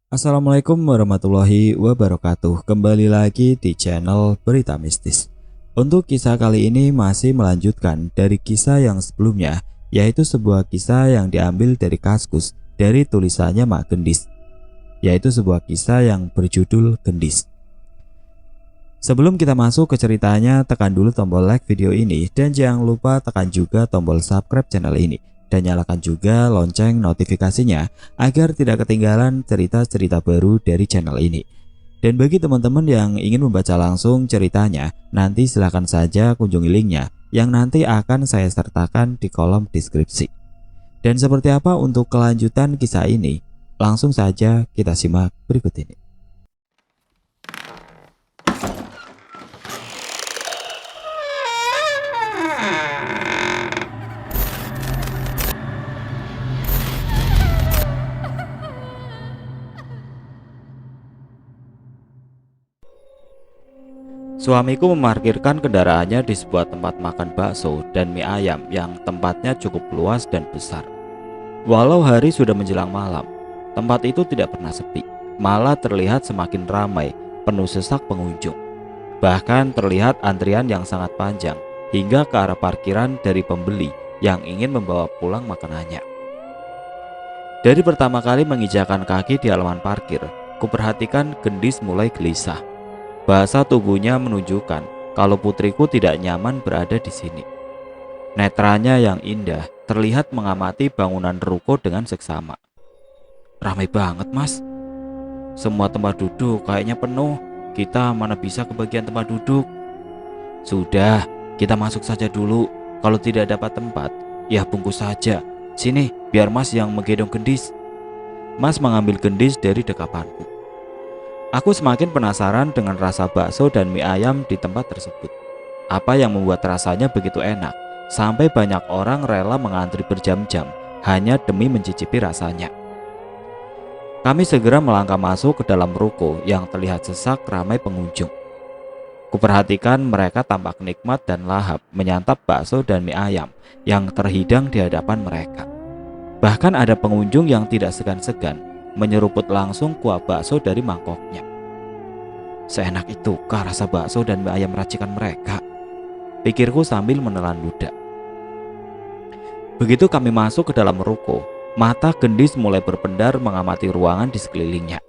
Assalamualaikum warahmatullahi wabarakatuh. Kembali lagi di channel Berita Mistis. Untuk kisah kali ini masih melanjutkan dari kisah yang sebelumnya, yaitu sebuah kisah yang diambil dari Kaskus dari tulisannya Mak Gendis, yaitu sebuah kisah yang berjudul Gendis. Sebelum kita masuk ke ceritanya, tekan dulu tombol like video ini dan jangan lupa tekan juga tombol subscribe channel ini dan nyalakan juga lonceng notifikasinya agar tidak ketinggalan cerita-cerita baru dari channel ini. Dan bagi teman-teman yang ingin membaca langsung ceritanya, nanti silahkan saja kunjungi linknya yang nanti akan saya sertakan di kolom deskripsi. Dan seperti apa untuk kelanjutan kisah ini? Langsung saja kita simak berikut ini. Suamiku memarkirkan kendaraannya di sebuah tempat makan bakso dan mie ayam yang tempatnya cukup luas dan besar. Walau hari sudah menjelang malam, tempat itu tidak pernah sepi, malah terlihat semakin ramai, penuh sesak pengunjung. Bahkan terlihat antrian yang sangat panjang hingga ke arah parkiran dari pembeli yang ingin membawa pulang makanannya. Dari pertama kali menginjakan kaki di halaman parkir, kuperhatikan Gendis mulai gelisah. Bahasa tubuhnya menunjukkan kalau putriku tidak nyaman berada di sini. Netranya yang indah terlihat mengamati bangunan ruko dengan seksama. Ramai banget, Mas. Semua tempat duduk kayaknya penuh. Kita mana bisa ke bagian tempat duduk? Sudah, kita masuk saja dulu. Kalau tidak dapat tempat, ya bungkus saja. Sini, biar Mas yang menggendong Gendis. Mas mengambil Gendis dari dekapanku. Aku semakin penasaran dengan rasa bakso dan mie ayam di tempat tersebut. Apa yang membuat rasanya begitu enak, sampai banyak orang rela mengantri berjam-jam hanya demi mencicipi rasanya. Kami segera melangkah masuk ke dalam ruko yang terlihat sesak ramai pengunjung. Kuperhatikan mereka tampak nikmat dan lahap menyantap bakso dan mie ayam yang terhidang di hadapan mereka. Bahkan ada pengunjung yang tidak segan-segan menyeruput langsung kuah bakso dari mangkoknya. Seenak itukah rasa bakso dan mie ayam racikan mereka? Pikirku sambil menelan ludah. Begitu kami masuk ke dalam ruko, mata Gendis mulai berpendar mengamati ruangan di sekelilingnya.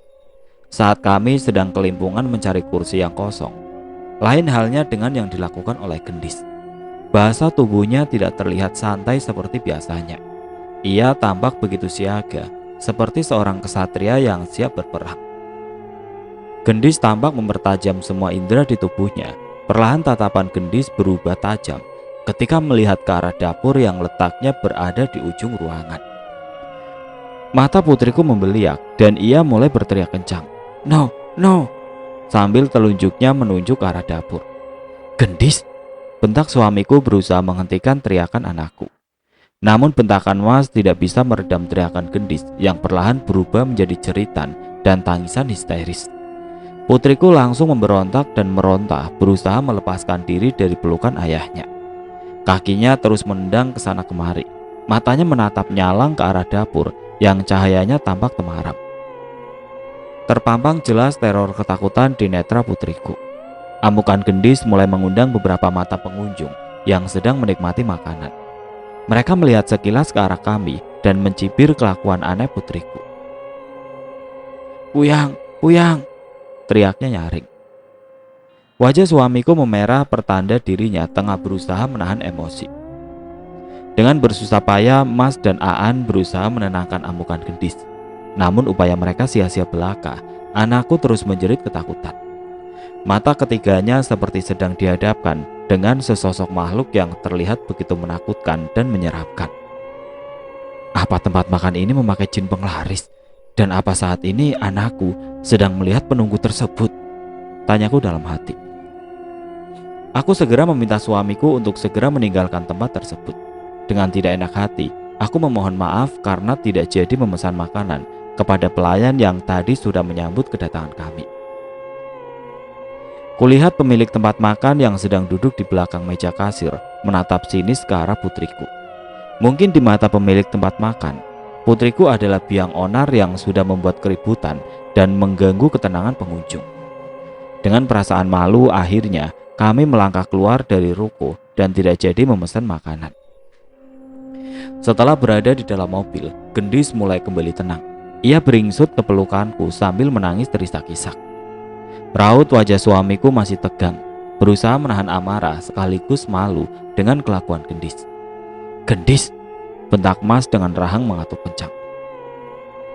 Saat kami sedang kelimpungan mencari kursi yang kosong, lain halnya dengan yang dilakukan oleh Gendis. Bahasa tubuhnya tidak terlihat santai seperti biasanya. Ia tampak begitu siaga, seperti seorang kesatria yang siap berperang. Gendis tampak mempertajam semua indera di tubuhnya. Perlahan tatapan Gendis berubah tajam ketika melihat ke arah dapur yang letaknya berada di ujung ruangan. Mata putriku membeliak dan ia mulai berteriak kencang. No, no, sambil telunjuknya menunjuk ke arah dapur. Gendis, bentak suamiku berusaha menghentikan teriakan anakku. Namun bentakan Mas tidak bisa meredam teriakan Gendis yang perlahan berubah menjadi jeritan dan tangisan histeris. Putriku langsung memberontak dan meronta berusaha melepaskan diri dari pelukan ayahnya. Kakinya terus menendang ke sana kemari. Matanya menatap nyalang ke arah dapur yang cahayanya tampak temaram. Terpampang jelas teror ketakutan di netra putriku. Amukan Gendis mulai mengundang beberapa mata pengunjung yang sedang menikmati makanan. Mereka melihat sekilas ke arah kami dan mencibir kelakuan aneh putriku. Puyang, puyang, teriaknya nyaring. Wajah suamiku memerah pertanda dirinya tengah berusaha menahan emosi. Dengan bersusah payah, Mas dan Aan berusaha menenangkan amukan Gendis. Namun upaya mereka sia-sia belaka. Anakku terus menjerit ketakutan. Mata ketiganya seperti sedang dihadapkan dengan sesosok makhluk yang terlihat begitu menakutkan dan menyeramkan. Apa tempat makan ini memakai jin penglaris? Dan apa saat ini anakku sedang melihat penunggu tersebut? Tanyaku dalam hati. Aku segera meminta suamiku untuk segera meninggalkan tempat tersebut. Dengan tidak enak hati, aku memohon maaf karena tidak jadi memesan makanan kepada pelayan yang tadi sudah menyambut kedatangan kami. Kulihat pemilik tempat makan yang sedang duduk di belakang meja kasir menatap sinis ke arah putriku. Mungkin di mata pemilik tempat makan, putriku adalah biang onar yang sudah membuat keributan dan mengganggu ketenangan pengunjung. Dengan perasaan malu, akhirnya kami melangkah keluar dari ruko dan tidak jadi memesan makanan. Setelah berada di dalam mobil, Gendis mulai kembali tenang. Ia beringsut ke pelukanku sambil menangis terisak-isak. Raut wajah suamiku masih tegang, berusaha menahan amarah sekaligus malu dengan kelakuan Gendis. "Gendis," bentak Mas dengan rahang mengatuk kencang.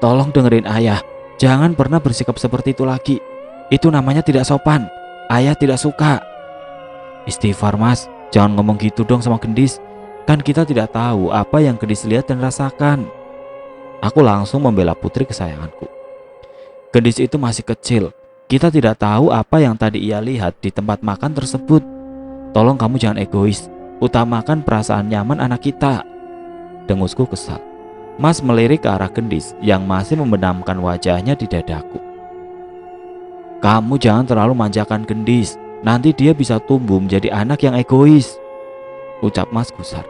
"Tolong dengerin ayah, jangan pernah bersikap seperti itu lagi. Itu namanya tidak sopan. Ayah tidak suka." "Istighfar Mas, jangan ngomong gitu dong sama Gendis. Kan kita tidak tahu apa yang Gendis lihat dan rasakan." Aku langsung membela putri kesayanganku. "Gendis itu masih kecil. Kita tidak tahu apa yang tadi ia lihat di tempat makan tersebut. Tolong kamu jangan egois. Utamakan perasaan nyaman anak kita." Dengusku kesal. Mas melirik ke arah Gendis yang masih membenamkan wajahnya di dadaku. "Kamu jangan terlalu manjakan Gendis. Nanti dia bisa tumbuh menjadi anak yang egois," ucap Mas gusar.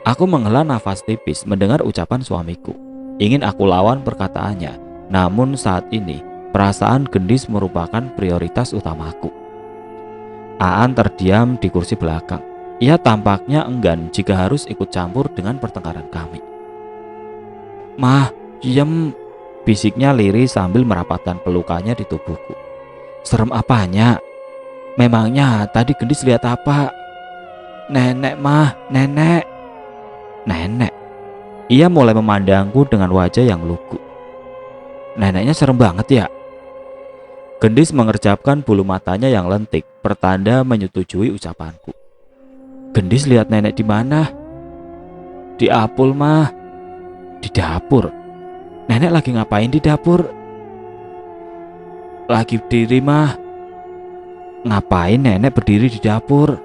Aku menghela nafas tipis mendengar ucapan suamiku. Ingin aku lawan perkataannya, namun saat ini perasaan Gendis merupakan prioritas utamaku. Aan terdiam di kursi belakang. Ia tampaknya enggan jika harus ikut campur dengan pertengkaran kami. "Mah, diem," bisiknya lirih sambil merapatkan pelukannya di tubuhku. "Serem apanya? Memangnya tadi Gendis lihat apa?" "Nenek mah, nenek." "Nenek?" Ia mulai memandangku dengan wajah yang lugu. "Neneknya serem banget ya?" Gendis mengerjapkan bulu matanya yang lentik, pertanda menyetujui ucapanku. "Gendis lihat nenek di mana?" "Di Apul mah." "Di dapur? Nenek lagi ngapain di dapur?" "Lagi berdiri mah." "Ngapain nenek berdiri di dapur?"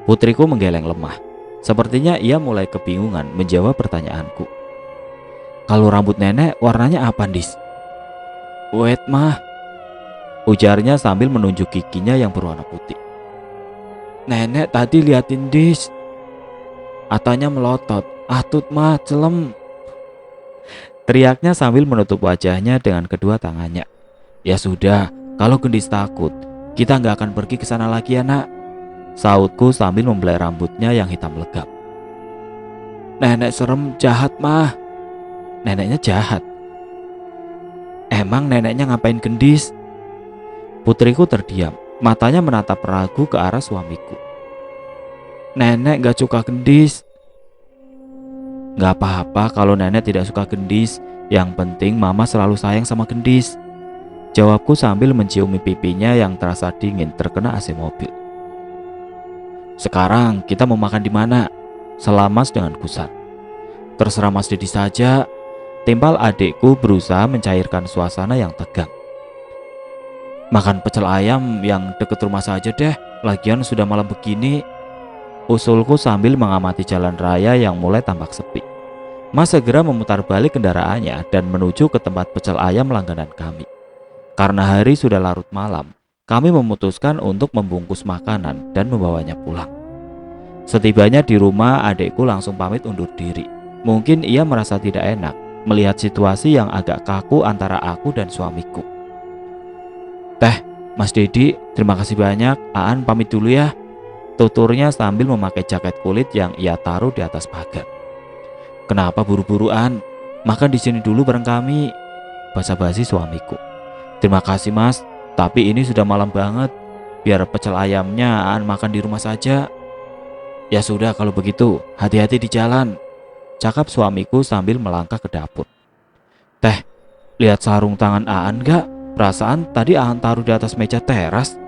Putriku menggeleng lemah. Sepertinya ia mulai kebingungan menjawab pertanyaanku. "Kalau rambut nenek warnanya apa, Dis?" "Wet mah," ujarnya sambil menunjuk giginya yang berwarna putih. "Nenek tadi liatin Dis. Atanya melotot. Atut mah celem," teriaknya sambil menutup wajahnya dengan kedua tangannya. "Ya sudah, kalau Gendis takut, kita nggak akan pergi ke sana lagi ya nak," sautku sambil membelai rambutnya yang hitam legam. "Nenek serem, jahat mah." "Neneknya jahat? Emang neneknya ngapain Gendis?" Putriku terdiam, matanya menatap ragu ke arah suamiku. "Nenek gak suka Gendis." "Gak apa-apa kalau nenek tidak suka Gendis. Yang penting mama selalu sayang sama Gendis," jawabku sambil menciumi pipinya yang terasa dingin terkena AC mobil. "Sekarang kita mau makan di mana?" sela Mas dengan gusar. "Terserah Mas Dedi saja," timpal adikku berusaha mencairkan suasana yang tegang. "Makan pecel ayam yang deket rumah saja deh, lagian sudah malam begini," usulku sambil mengamati jalan raya yang mulai tampak sepi. Mas segera memutar balik kendaraannya dan menuju ke tempat pecel ayam langganan kami. Karena hari sudah larut malam, kami memutuskan untuk membungkus makanan dan membawanya pulang. Setibanya di rumah, adikku langsung pamit undur diri. Mungkin ia merasa tidak enak melihat situasi yang agak kaku antara aku dan suamiku. "Teh, Mas Dedi, terima kasih banyak. Aan pamit dulu ya," tuturnya sambil memakai jaket kulit yang ia taruh di atas pagar. "Kenapa buru-buruan? Makan di sini dulu bareng kami," basa-basi suamiku. "Terima kasih Mas, tapi ini sudah malam banget. Biar pecel ayamnya Aan makan di rumah saja." "Ya sudah kalau begitu, hati-hati di jalan," cakap suamiku sambil melangkah ke dapur. "Teh, lihat sarung tangan Aan gak? Perasaan tadi Aan taruh di atas meja teras."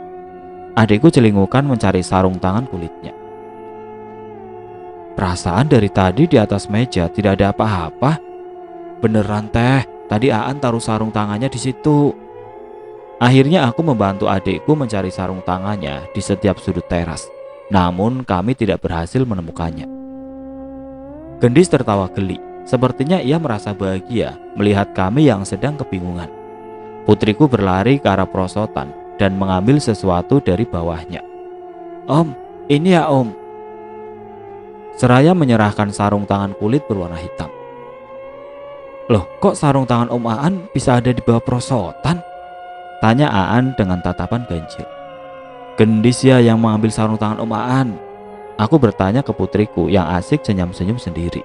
Adikku celingukan mencari sarung tangan kulitnya. "Perasaan dari tadi di atas meja tidak ada apa-apa." "Beneran teh, tadi Aan taruh sarung tangannya di situ." Akhirnya aku membantu adikku mencari sarung tangannya di setiap sudut teras. Namun kami tidak berhasil menemukannya. Gendis tertawa geli. Sepertinya ia merasa bahagia melihat kami yang sedang kebingungan. Putriku berlari ke arah perosotan dan mengambil sesuatu dari bawahnya. "Om, ini ya Om." Seraya menyerahkan sarung tangan kulit berwarna hitam. Loh, kok sarung tangan Om Aan bisa ada di bawah perosotan? Tanya Aan dengan tatapan ganjil. Gendis ya yang mengambil sarung tangan Om Aan. Aku bertanya ke putriku yang asik senyum-senyum sendiri.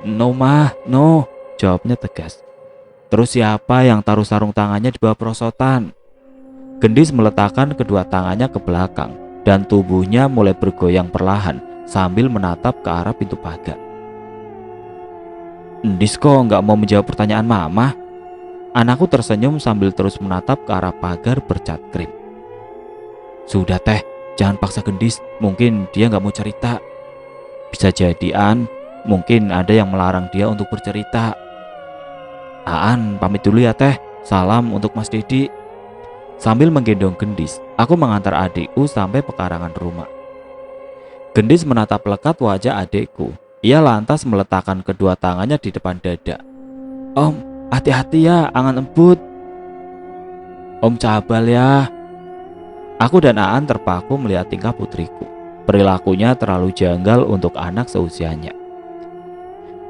No mah, no, jawabnya tegas. Terus siapa yang taruh sarung tangannya di bawah perosotan? Gendis meletakkan kedua tangannya ke belakang dan tubuhnya mulai bergoyang perlahan sambil menatap ke arah pintu pagar. Gendis kok nggak mau menjawab pertanyaan mama? Anakku tersenyum sambil terus menatap ke arah pagar bercat krim. Sudah teh, jangan paksa Gendis, mungkin dia nggak mau cerita. Bisa jadi An, mungkin ada yang melarang dia untuk bercerita. Aan pamit dulu ya teh, salam untuk Mas Dedi. Sambil menggendong Gendis, aku mengantar adikku sampai pekarangan rumah. Gendis menatap lekat wajah adikku. Ia lantas meletakkan kedua tangannya di depan dada. Om, hati-hati ya, angan emput. Om cabal ya. Aku dan Aan terpaku melihat tingkah putriku. Perilakunya terlalu janggal untuk anak seusianya.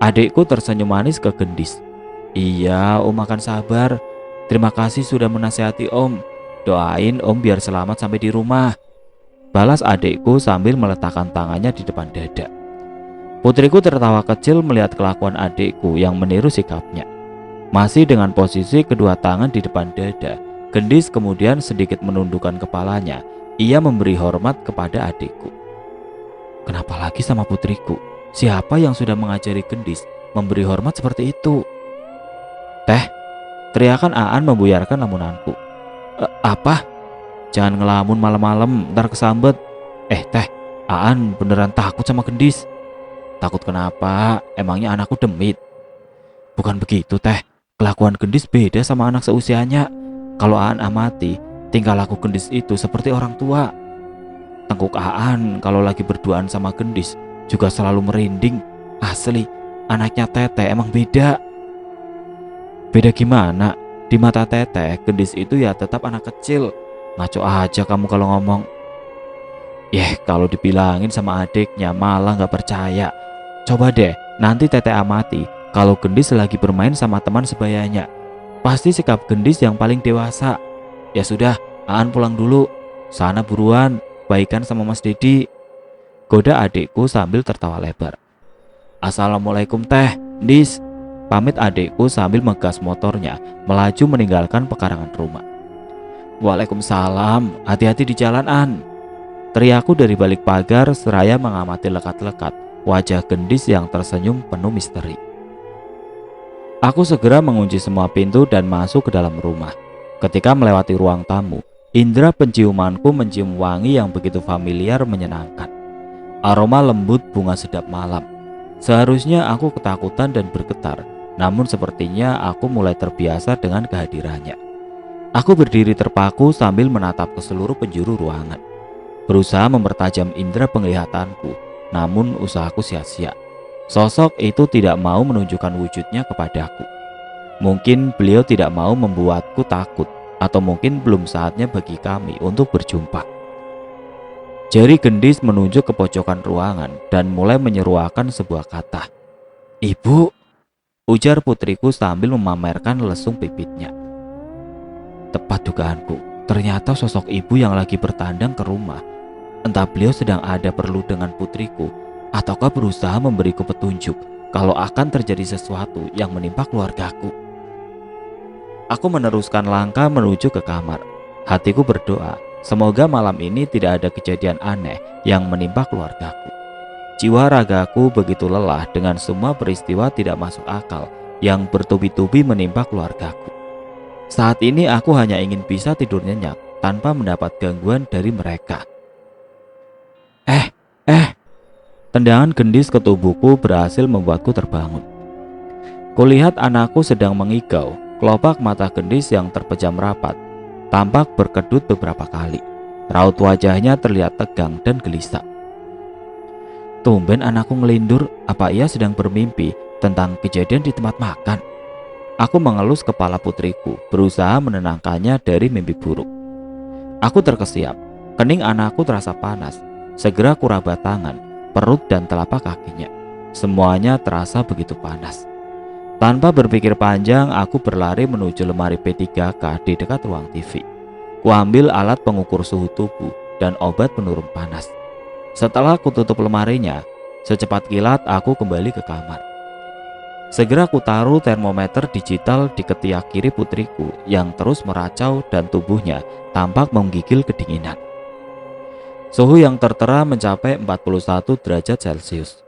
Adikku tersenyum manis ke Gendis. Iya, Om akan sabar. Terima kasih sudah menasihati Om. Doain Om biar selamat sampai di rumah. Balas adikku sambil meletakkan tangannya di depan dada. Putriku tertawa kecil melihat kelakuan adikku yang meniru sikapnya. Masih dengan posisi kedua tangan di depan dada, Gendis kemudian sedikit menundukkan kepalanya. Ia memberi hormat kepada adikku. Kenapa lagi sama putriku? Siapa yang sudah mengajari Gendis memberi hormat seperti itu? Teh, teriakan Aan membuyarkan lamunanku. Apa? Jangan ngelamun malam-malam, ntar kesambet. Teh, Aan beneran takut sama Gendis. Takut kenapa? Emangnya anakku demit? Bukan begitu teh, kelakuan Gendis beda sama anak seusianya. Kalau Aan amati, tingkah laku Gendis itu seperti orang tua. Tengkuk Aan kalau lagi berduaan sama Gendis juga selalu merinding. Asli, anaknya Teteh emang beda. Beda gimana? Di mata Teteh, Gendis itu ya tetap anak kecil. Ngaco aja kamu kalau ngomong. Kalau dibilangin sama adiknya malah gak percaya. Coba deh, nanti Teteh amati kalau Gendis lagi bermain sama teman sebayanya. Pasti sikap Gendis yang paling dewasa. Ya sudah, Aan pulang dulu. Sana buruan, baikan sama Mas Dedi. Goda adikku sambil tertawa lebar. Assalamualaikum Teh, Dis. Pamit adikku sambil menggas motornya, melaju meninggalkan pekarangan rumah. Waalaikumsalam, hati-hati di jalan An. Teriakku dari balik pagar seraya mengamati lekat-lekat wajah Gendis yang tersenyum penuh misteri. Aku segera mengunci semua pintu dan masuk ke dalam rumah. Ketika melewati ruang tamu, indera penciumanku mencium wangi yang begitu familiar menyenangkan. Aroma lembut bunga sedap malam. Seharusnya aku ketakutan dan bergetar, namun sepertinya aku mulai terbiasa dengan kehadirannya. Aku berdiri terpaku sambil menatap ke seluruh penjuru ruangan. Berusaha mempertajam indera penglihatanku, namun usahaku sia-sia. Sosok itu tidak mau menunjukkan wujudnya kepadaku. Mungkin beliau tidak mau membuatku takut, atau mungkin belum saatnya bagi kami untuk berjumpa. Jari Gendis menunjuk ke pojokan ruangan dan mulai menyeruakan sebuah kata. Ibu, ujar putriku sambil memamerkan lesung pipitnya. Tepat dugaanku, ternyata sosok ibu yang lagi bertandang ke rumah. Entah beliau sedang ada perlu dengan putriku, ataukah berusaha memberiku petunjuk kalau akan terjadi sesuatu yang menimpa keluargaku. Aku meneruskan langkah menuju ke kamar. Hatiku berdoa, semoga malam ini tidak ada kejadian aneh yang menimpa keluargaku. Jiwa ragaku begitu lelah dengan semua peristiwa tidak masuk akal yang bertubi-tubi menimpa keluargaku. Saat ini aku hanya ingin bisa tidur nyenyak tanpa mendapat gangguan dari mereka. Tendangan Gendis ke tubuhku berhasil membuatku terbangun. Kulihat anakku sedang mengigau. Kelopak mata Gendis yang terpejam rapat tampak berkedut beberapa kali. Raut wajahnya terlihat tegang dan gelisah. Tumben anakku ngelindur, apa ia sedang bermimpi tentang kejadian di tempat makan? Aku mengelus kepala putriku, berusaha menenangkannya dari mimpi buruk. Aku terkesiap, kening anakku terasa panas. Segera kuraba tangan, perut dan telapak kakinya. Semuanya terasa begitu panas. Tanpa berpikir panjang, aku berlari menuju lemari P3K di dekat ruang TV. Kuambil alat pengukur suhu tubuh dan obat penurun panas. Setelah aku tutup lemarinya, secepat kilat aku kembali ke kamar. Segera ku taruh termometer digital di ketiak kiri putriku yang terus meracau dan tubuhnya tampak menggigil kedinginan. Suhu yang tertera mencapai 41 derajat Celcius.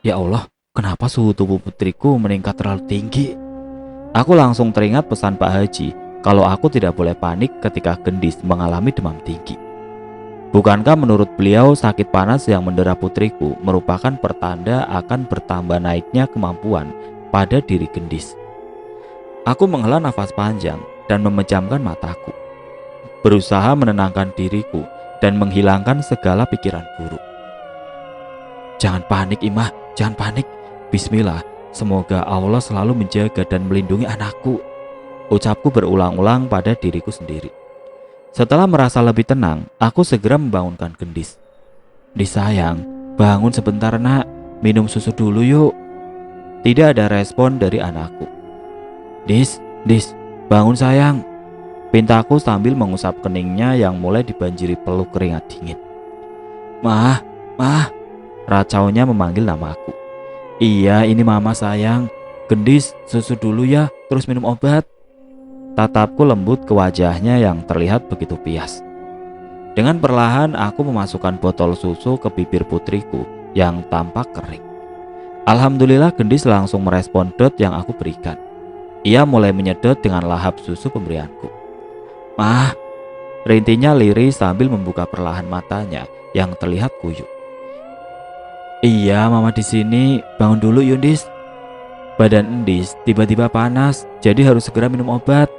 Ya Allah, kenapa suhu tubuh putriku meningkat terlalu tinggi? Aku langsung teringat pesan Pak Haji kalau aku tidak boleh panik ketika Gendis mengalami demam tinggi. Bukankah menurut beliau sakit panas yang mendera putriku merupakan pertanda akan bertambah naiknya kemampuan pada diri Gendis? Aku menghela nafas panjang dan memejamkan mataku, berusaha menenangkan diriku dan menghilangkan segala pikiran buruk. Jangan panik Imah, jangan panik. Bismillah, semoga Allah selalu menjaga dan melindungi anakku, ucapku berulang-ulang pada diriku sendiri. Setelah merasa lebih tenang, aku segera membangunkan Gendis. Dis sayang, bangun sebentar nak, minum susu dulu yuk. Tidak ada respon dari anakku. Dis, bangun sayang, pintaku sambil mengusap keningnya yang mulai dibanjiri peluk keringat dingin. Mah, racaunya memanggil namaku. Iya, ini mama sayang. Gendis, susu dulu ya, terus minum obat. Tatapku lembut ke wajahnya yang terlihat begitu pias. Dengan perlahan aku memasukkan botol susu ke bibir putriku yang tampak kering. Alhamdulillah Gendis langsung merespon dot yang aku berikan. Ia mulai menyedot dengan lahap susu pemberianku. Mah, rintinya lirih sambil membuka perlahan matanya yang terlihat kuyup. Iya, mama di sini. Bangun dulu Yundis. Badan Endis tiba-tiba panas, jadi harus segera minum obat.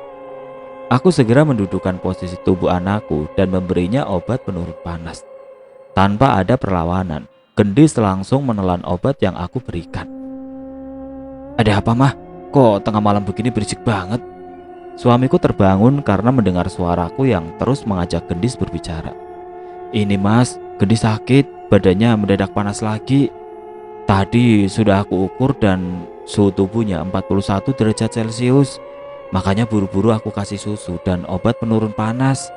Aku segera mendudukkan posisi tubuh anakku dan memberinya obat penurun panas. Tanpa ada perlawanan, Gendis langsung menelan obat yang aku berikan. Ada apa mah? Kok tengah malam begini berisik banget? Suamiku terbangun karena mendengar suaraku yang terus mengajak Gendis berbicara. Ini mas, Gendis sakit, badannya mendadak panas lagi. Tadi sudah aku ukur dan suhu tubuhnya 41 derajat Celcius. Makanya buru-buru aku kasih susu dan obat penurun panas.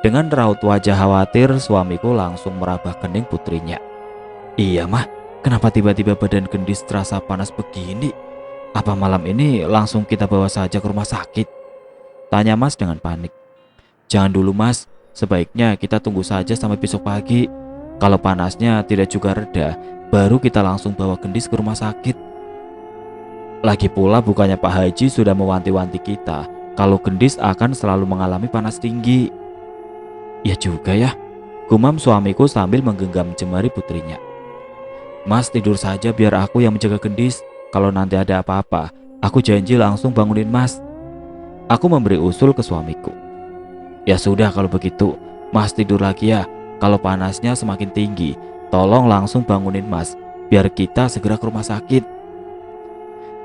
Dengan raut wajah khawatir, suamiku langsung meraba kening putrinya. Iya mah, kenapa tiba-tiba badan Gendis terasa panas begini? Apa malam ini langsung kita bawa saja ke rumah sakit? Tanya mas dengan panik. Jangan dulu mas, sebaiknya kita tunggu saja sampai besok pagi. Kalau panasnya tidak juga reda, baru kita langsung bawa Gendis ke rumah sakit. Lagi pula bukannya Pak Haji sudah mewanti-wanti kita kalau Gendis akan selalu mengalami panas tinggi. Ya juga ya, gumam suamiku sambil menggenggam jemari putrinya. Mas tidur saja biar aku yang menjaga Gendis. Kalau nanti ada apa-apa, aku janji langsung bangunin mas. Aku memberi usul ke suamiku. Ya sudah kalau begitu, mas tidur lagi ya. Kalau panasnya semakin tinggi, tolong langsung bangunin mas, biar kita segera ke rumah sakit.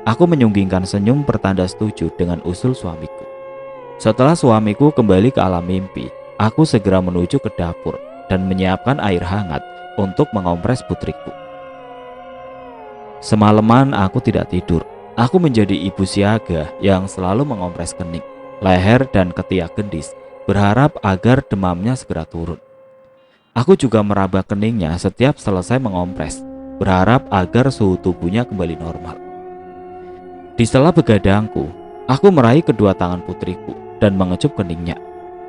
Aku menyunggingkan senyum pertanda setuju dengan usul suamiku. Setelah suamiku kembali ke alam mimpi, aku segera menuju ke dapur dan menyiapkan air hangat untuk mengompres putriku. Semalaman aku tidak tidur. Aku menjadi ibu siaga yang selalu mengompres kening, leher dan ketiak Gendis, berharap agar demamnya segera turun. Aku juga meraba keningnya setiap selesai mengompres, berharap agar suhu tubuhnya kembali normal. Di sela begadangku, aku meraih kedua tangan putriku dan mengecup keningnya.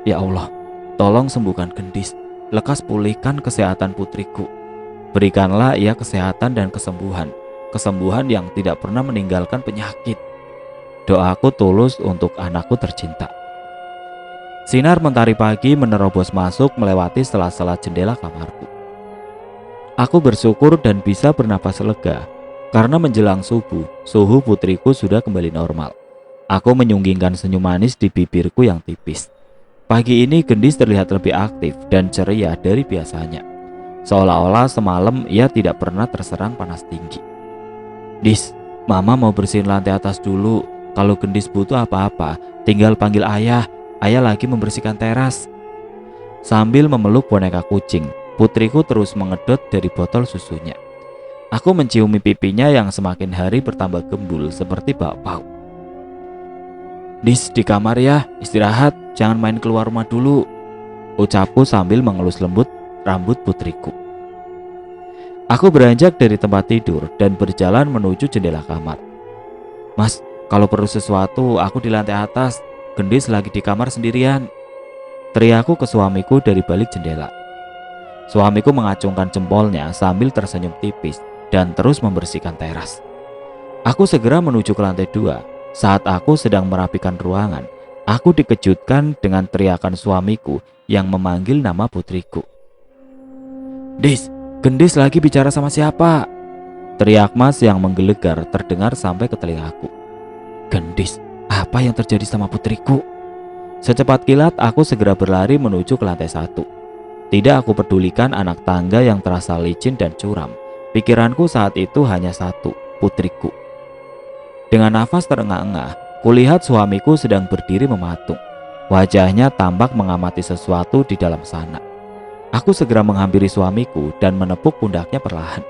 Ya Allah, tolong sembuhkan Gendis, lekas pulihkan kesehatan putriku. Berikanlah ia kesehatan dan kesembuhan yang tidak pernah meninggalkan penyakit. Doaku tulus untuk anakku tercinta. Sinar mentari pagi menerobos masuk melewati sela-sela jendela kamarku. Aku bersyukur dan bisa bernapas lega karena menjelang subuh, suhu putriku sudah kembali normal. Aku menyunggingkan senyum manis di bibirku yang tipis. Pagi ini Gendis terlihat lebih aktif dan ceria dari biasanya. Seolah-olah semalam ia tidak pernah terserang panas tinggi. Dis, mama mau bersihin lantai atas dulu. Kalau Gendis butuh apa-apa, tinggal panggil ayah. Ayah lagi membersihkan teras. Sambil memeluk boneka kucing, putriku terus mengedot dari botol susunya. Aku menciumi pipinya yang semakin hari bertambah gembul seperti bakpao. Dis, di kamar ya, istirahat, jangan main keluar rumah dulu, ucapku sambil mengelus lembut rambut putriku. Aku beranjak dari tempat tidur dan berjalan menuju jendela kamar. Mas, kalau perlu sesuatu, aku di lantai atas, Gendis lagi di kamar sendirian, teriakku ke suamiku dari balik jendela. Suamiku mengacungkan jempolnya sambil tersenyum tipis dan terus membersihkan teras. Aku segera menuju ke lantai 2. Saat aku sedang merapikan ruangan, aku dikejutkan dengan teriakan suamiku yang memanggil nama putriku. Dis, Gendis lagi bicara sama siapa? Teriak Mas yang menggelegar terdengar sampai ke telingaku. Gendis, apa yang terjadi sama putriku? Secepat kilat aku segera berlari menuju ke lantai 1. Tidak aku pedulikan anak tangga yang terasa licin dan curam. Pikiranku saat itu hanya satu, putriku. Dengan nafas terengah-engah, kulihat suamiku sedang berdiri mematung. Wajahnya tampak mengamati sesuatu di dalam sana. Aku segera menghampiri suamiku dan menepuk pundaknya perlahan.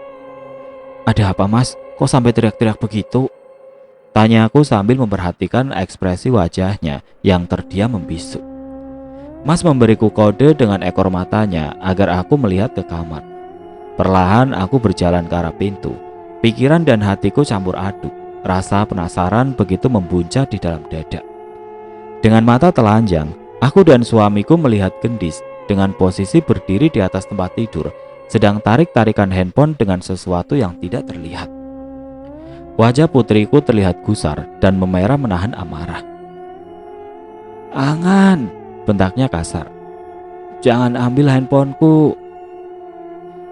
Ada apa mas? Kok sampai teriak-teriak begitu? Tanyaku sambil memperhatikan ekspresi wajahnya yang terdiam membisu. Mas memberiku kode dengan ekor matanya agar aku melihat ke kamar. Perlahan aku berjalan ke arah pintu. Pikiran dan hatiku campur aduk. Rasa penasaran begitu membuncah di dalam dada. Dengan mata telanjang, aku dan suamiku melihat Gendis dengan posisi berdiri di atas tempat tidur, sedang tarik-tarikan handphone dengan sesuatu yang tidak terlihat. Wajah putriku terlihat gusar dan memerah menahan amarah. Angan, bentaknya kasar. Jangan ambil handphoneku.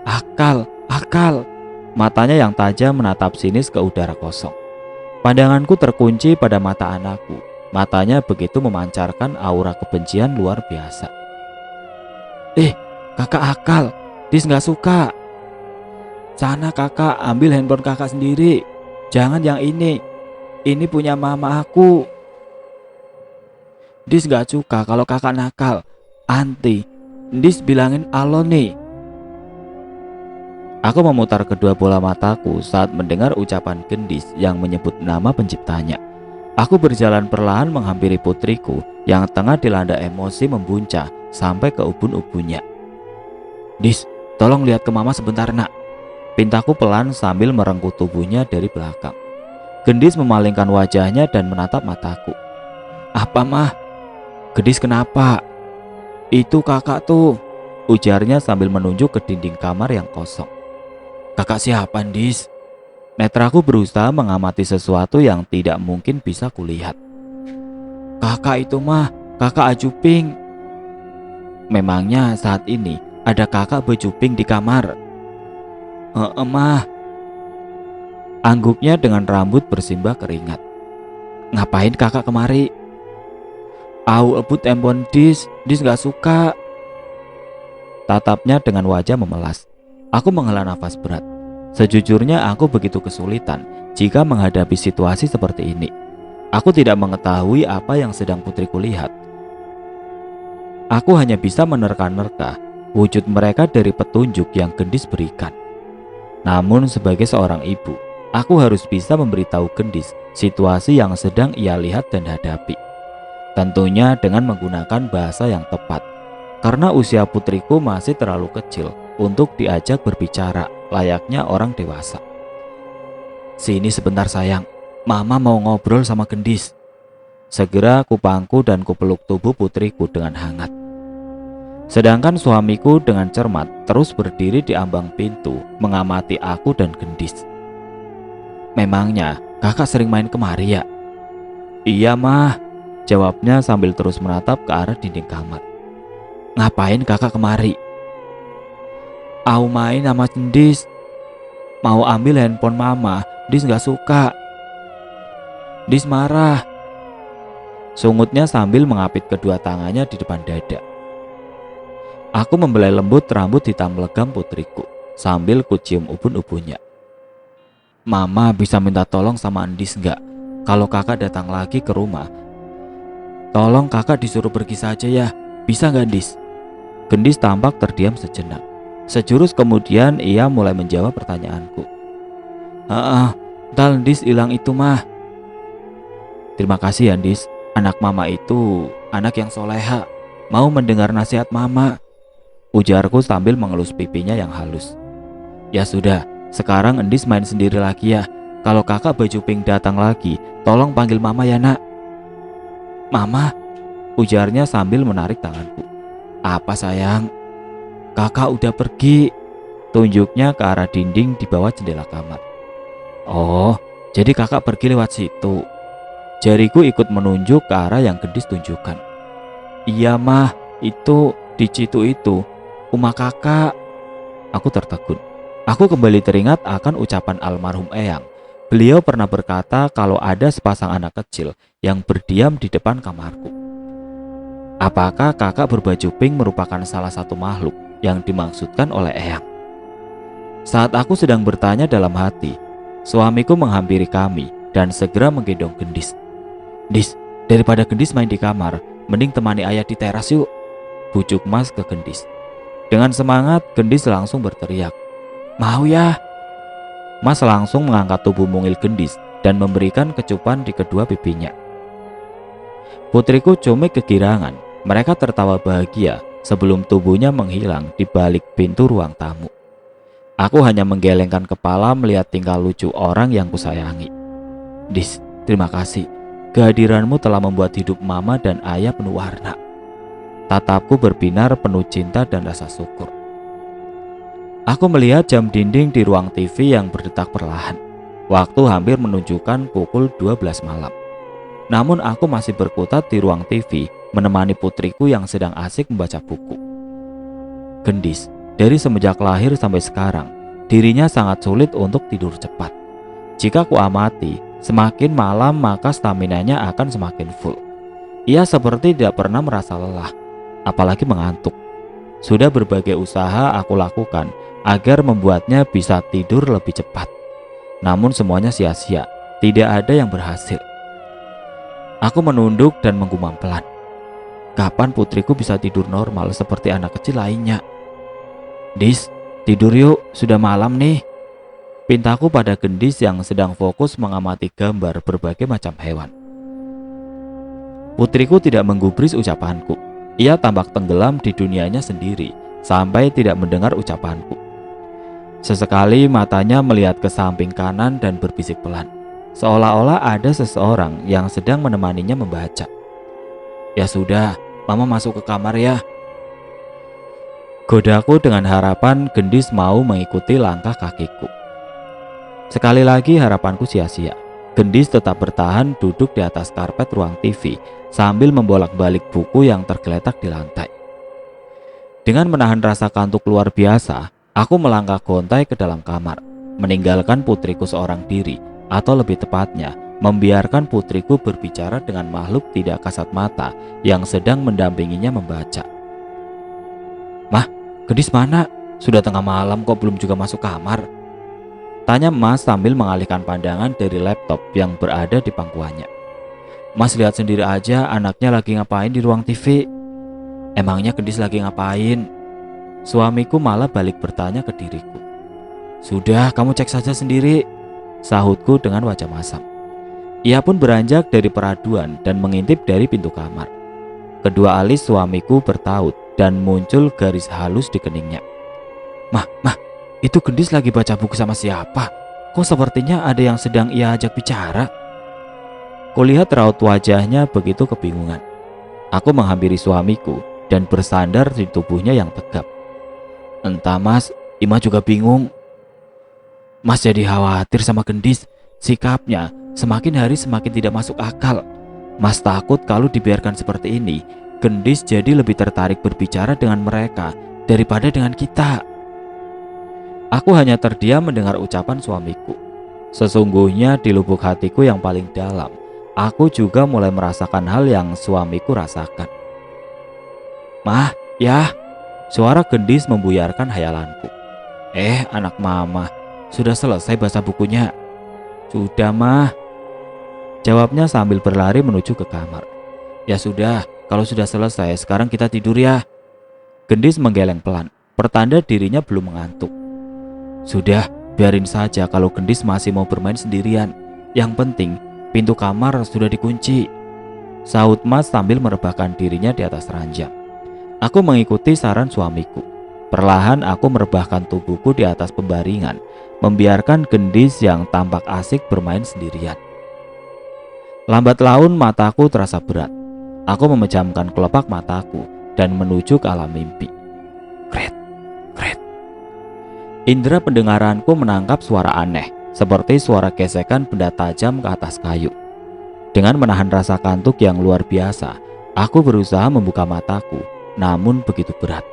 Akal. Matanya yang tajam menatap sinis ke udara kosong. Pandanganku terkunci pada mata anakku. Matanya begitu memancarkan aura kebencian luar biasa. Kakak akal, Dis gak suka. Sana kakak, ambil handphone kakak sendiri. Jangan yang ini punya mama aku. Dis gak suka kalau kakak nakal. Anti, Dis bilangin alo nih. Aku memutar kedua bola mataku saat mendengar ucapan Gendis yang menyebut nama penciptanya. Aku berjalan perlahan menghampiri putriku yang tengah dilanda emosi membuncah sampai ke ubun-ubunnya. Dis, tolong lihat ke mama sebentar nak. Pintaku pelan sambil merengkuh tubuhnya dari belakang. Gendis memalingkan wajahnya dan menatap mataku. Apa mah? Gendis kenapa? Itu kakak tuh, ujarnya sambil menunjuk ke dinding kamar yang kosong. Kakak siapa, Dis? Netraku berusaha mengamati sesuatu yang tidak mungkin bisa kulihat. Kakak itu mah, kakak Ajuping. Memangnya saat ini ada kakak Bejuping di kamar? Mah. Angguknya dengan rambut bersimbah keringat. Ngapain kakak kemari? Au ebut empon Dis gak suka. Tatapnya dengan wajah memelas. Aku menghela nafas berat. Sejujurnya aku begitu kesulitan jika menghadapi situasi seperti ini. Aku tidak mengetahui apa yang sedang putriku lihat. Aku hanya bisa menerka-nerka wujud mereka dari petunjuk yang Gendis berikan. Namun sebagai seorang ibu, aku harus bisa memberitahu Gendis situasi yang sedang ia lihat dan hadapi. Tentunya dengan menggunakan bahasa yang tepat. Karena usia putriku masih terlalu kecil untuk diajak berbicara layaknya orang dewasa. Sini sebentar sayang, mama mau ngobrol sama Gendis. Segera kupangku dan kupeluk tubuh putriku dengan hangat. Sedangkan suamiku dengan cermat terus berdiri di ambang pintu mengamati aku dan Gendis. Memangnya kakak sering main kemari ya? Iya mah, jawabnya sambil terus menatap ke arah dinding kamar. Ngapain kakak kemari? Au main sama Gendis. Mau ambil handphone mama, Dis gak suka. Dis marah, sungutnya sambil mengapit kedua tangannya di depan dada. Aku membelai lembut rambut hitam legam putriku sambil kucium ubun-ubunnya. Mama bisa minta tolong sama Dis gak? Kalau kakak datang lagi ke rumah, tolong kakak disuruh pergi saja ya. Bisa gak Dis? Gendis tampak terdiam sejenak. Sejurus kemudian ia mulai menjawab pertanyaanku. Heeh, entar Ndis hilang itu mah. Terima kasih ya Ndis, anak mama itu anak yang soleha, mau mendengar nasihat mama, ujarku sambil mengelus pipinya yang halus. Ya sudah, sekarang Ndis main sendiri lagi ya. Kalau kakak baju pink datang lagi, tolong panggil mama ya nak. Mama, ujarnya sambil menarik tanganku. Apa sayang? Kakak udah pergi. Tunjuknya ke arah dinding di bawah jendela kamar. Oh, jadi kakak pergi lewat situ. Jariku ikut menunjuk ke arah yang Gendis tunjukkan. Iya mah, itu di situ itu rumah kakak. Aku tertegun. Aku kembali teringat akan ucapan almarhum Eyang. Beliau pernah berkata kalau ada sepasang anak kecil yang berdiam di depan kamarku. Apakah kakak berbaju pink merupakan salah satu makhluk yang dimaksudkan oleh Eyang? Saat aku sedang bertanya dalam hati, suamiku menghampiri kami dan segera menggendong Gendis. Dis, daripada Gendis main di kamar, mending temani ayah di teras yuk, bujuk Mas ke Gendis. Dengan semangat, Gendis langsung berteriak, mau ya. Mas langsung mengangkat tubuh mungil Gendis dan memberikan kecupan di kedua pipinya. Putriku Cumik kegirangan. Mereka tertawa bahagia sebelum tubuhnya menghilang di balik pintu ruang tamu. Aku hanya menggelengkan kepala melihat tingkah lucu orang yang kusayangi. Dis, terima kasih. Kehadiranmu telah membuat hidup mama dan ayah penuh warna. Tatapku berbinar penuh cinta dan rasa syukur. Aku melihat jam dinding di ruang TV yang berdetak perlahan. Waktu hampir menunjukkan pukul 12 malam. Namun aku masih berkutat di ruang TV menemani putriku yang sedang asik membaca buku. Gendis, dari semenjak lahir sampai sekarang, dirinya sangat sulit untuk tidur cepat. Jika ku amati, semakin malam maka staminanya akan semakin full. Ia seperti tidak pernah merasa lelah, apalagi mengantuk. Sudah berbagai usaha aku lakukan agar membuatnya bisa tidur lebih cepat. Namun semuanya sia-sia, tidak ada yang berhasil. Aku menunduk dan menggumam pelan. Kapan putriku bisa tidur normal seperti anak kecil lainnya? Dis, tidur yuk, sudah malam nih. Pintaku pada Gendis yang sedang fokus mengamati gambar berbagai macam hewan. Putriku tidak menggubris ucapanku. Ia tampak tenggelam di dunianya sendiri sampai tidak mendengar ucapanku. Sesekali matanya melihat ke samping kanan dan berbisik pelan, seolah-olah ada seseorang yang sedang menemaninya membaca. Ya sudah, mama masuk ke kamar ya. Godaku dengan harapan Gendis mau mengikuti langkah kakiku. Sekali lagi harapanku sia-sia. Gendis tetap bertahan duduk di atas karpet ruang TV sambil membolak-balik buku yang tergeletak di lantai. Dengan menahan rasa kantuk luar biasa, aku melangkah gontai ke dalam kamar, meninggalkan putriku seorang diri, atau lebih tepatnya, membiarkan putriku berbicara dengan makhluk tidak kasat mata yang sedang mendampinginya membaca. Mah, Gendis mana? Sudah tengah malam kok belum juga masuk kamar? Tanya Mas sambil mengalihkan pandangan dari laptop yang berada di pangkuannya. Mas lihat sendiri aja anaknya lagi ngapain di ruang TV. Emangnya Gendis lagi ngapain? Suamiku malah balik bertanya ke diriku. Sudah, kamu cek saja sendiri, sahutku dengan wajah masam. Ia pun beranjak dari peraduan dan mengintip dari pintu kamar. Kedua alis suamiku bertaut dan muncul garis halus di keningnya. Mah, itu Gendis lagi baca buku sama siapa? Kok sepertinya ada yang sedang ia ajak bicara? Kulihat raut wajahnya begitu kebingungan. Aku menghampiri suamiku dan bersandar di tubuhnya yang tegap. Entah Mas, Ima juga bingung. Mas jadi khawatir sama Gendis. Sikapnya semakin hari semakin tidak masuk akal. Mas takut kalau dibiarkan seperti ini, Gendis jadi lebih tertarik berbicara dengan mereka daripada dengan kita. Aku hanya terdiam mendengar ucapan suamiku. Sesungguhnya di lubuk hatiku yang paling dalam, aku juga mulai merasakan hal yang suamiku rasakan. Mah, ya, suara Gendis membuyarkan hayalanku. Anak mama, sudah selesai baca bukunya? Sudah mah, jawabnya sambil berlari menuju ke kamar. Ya sudah, kalau sudah selesai sekarang kita tidur ya. Gendis menggeleng pelan, pertanda dirinya belum mengantuk. Sudah, Biarin saja kalau Gendis masih mau bermain sendirian. Yang penting pintu kamar sudah dikunci, sahut Mas sambil merebahkan dirinya di atas ranjang. Aku mengikuti saran suamiku. Perlahan aku merebahkan tubuhku di atas pembaringan, membiarkan Gendis yang tampak asik bermain sendirian. Lambat laun mataku terasa berat. Aku memejamkan kelopak mataku dan menuju ke alam mimpi. Kret, kret. Indera pendengaranku menangkap suara aneh, seperti suara gesekan benda tajam ke atas kayu. Dengan menahan rasa kantuk yang luar biasa, aku berusaha membuka mataku, namun begitu berat.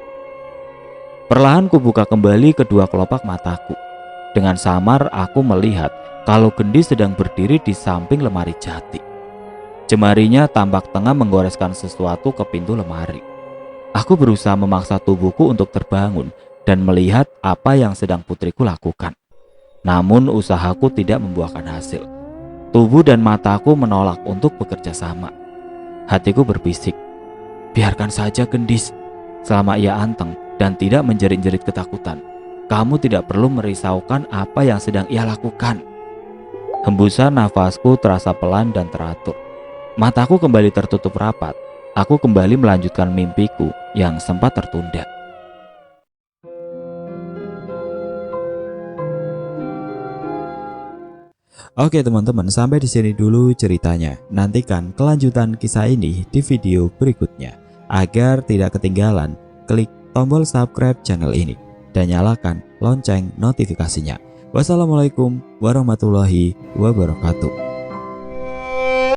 Perlahan kubuka kembali kedua kelopak mataku. Dengan samar aku melihat kalau Gendis sedang berdiri di samping lemari jati. Jemarinya tampak tengah menggoreskan sesuatu ke pintu lemari. Aku berusaha memaksa tubuhku untuk terbangun dan melihat apa yang sedang putriku lakukan. Namun usahaku tidak membuahkan hasil. Tubuh dan mataku menolak untuk bekerja sama. Hatiku berbisik, biarkan saja Gendis. Selama ia anteng dan tidak menjerit-jerit ketakutan, kamu tidak perlu merisaukan apa yang sedang ia lakukan. Hembusan nafasku terasa pelan dan teratur. Mataku kembali tertutup rapat. Aku kembali melanjutkan mimpiku yang sempat tertunda. Oke teman-teman, sampai di sini dulu ceritanya. Nantikan kelanjutan kisah ini di video berikutnya. Agar tidak ketinggalan, klik tombol subscribe channel ini dan nyalakan lonceng notifikasinya. Wassalamualaikum warahmatullahi wabarakatuh.